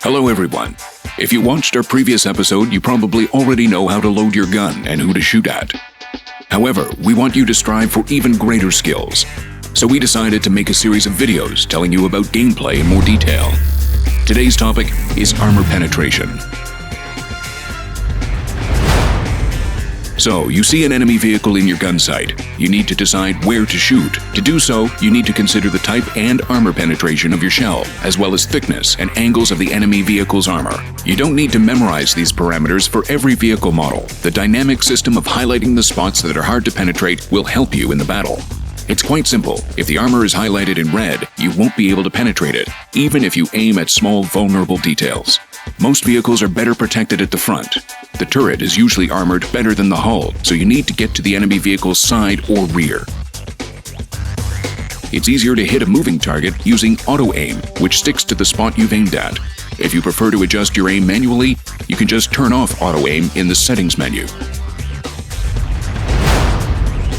Hello everyone. If you watched our previous episode, you probably already know how to load your gun and who to shoot at. However, we want you to strive for even greater skills. So we decided to make a series of videos telling you about gameplay in more detail. Today's topic is armor penetration. So, you see an enemy vehicle in your gun sight. You need to decide where to shoot. To do so, you need to consider the type and armor penetration of your shell, as well as thickness and angles of the enemy vehicle's armor. You don't need to memorize these parameters for every vehicle model. The dynamic system of highlighting the spots that are hard to penetrate will help you in the battle. It's quite simple. If the armor is highlighted in red, you won't be able to penetrate it, even if you aim at small, vulnerable details. Most vehicles are better protected at the front. The turret is usually armored better than the hull, so you need to get to the enemy vehicle's side or rear. It's easier to hit a moving target using auto-aim, which sticks to the spot you've aimed at. If you prefer to adjust your aim manually, you can just turn off auto-aim in the settings menu.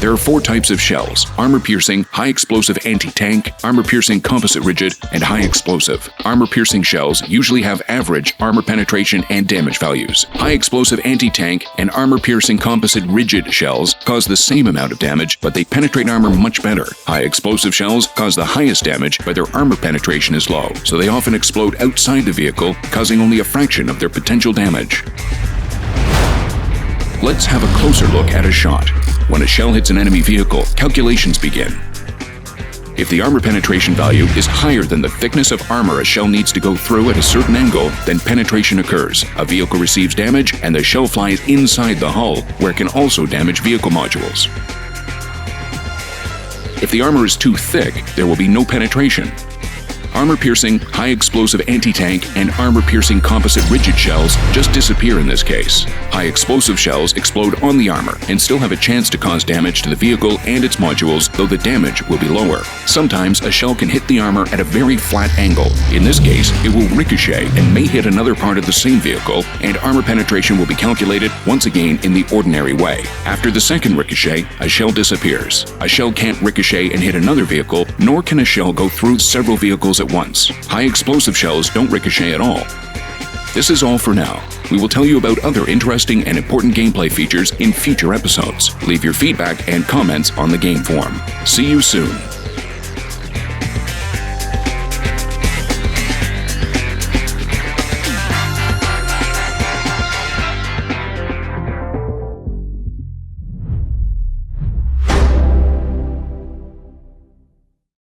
There are 4 types of shells: armor-piercing, high-explosive anti-tank, armor-piercing composite rigid, and high-explosive. Armor-piercing shells usually have average armor penetration and damage values. High-explosive anti-tank and armor-piercing composite rigid shells cause the same amount of damage, but they penetrate armor much better. High-explosive shells cause the highest damage, but their armor penetration is low, so they often explode outside the vehicle, causing only a fraction of their potential damage. Let's have a closer look at a shot. When a shell hits an enemy vehicle, calculations begin. If the armor penetration value is higher than the thickness of armor a shell needs to go through at a certain angle, then penetration occurs. A vehicle receives damage, and the shell flies inside the hull, where it can also damage vehicle modules. If the armor is too thick, there will be no penetration. Armor-piercing, high-explosive anti-tank, and armor-piercing composite rigid shells just disappear in this case. High-explosive shells explode on the armor and still have a chance to cause damage to the vehicle and its modules, though the damage will be lower. Sometimes a shell can hit the armor at a very flat angle. In this case, it will ricochet and may hit another part of the same vehicle, and armor penetration will be calculated once again in the ordinary way. After the second ricochet, a shell disappears. A shell can't ricochet and hit another vehicle, nor can a shell go through several vehicles at once. High-explosive shells don't ricochet at all. This is all for now. We will tell you about other interesting and important gameplay features in future episodes. Leave your feedback and comments on the game forum. See you soon.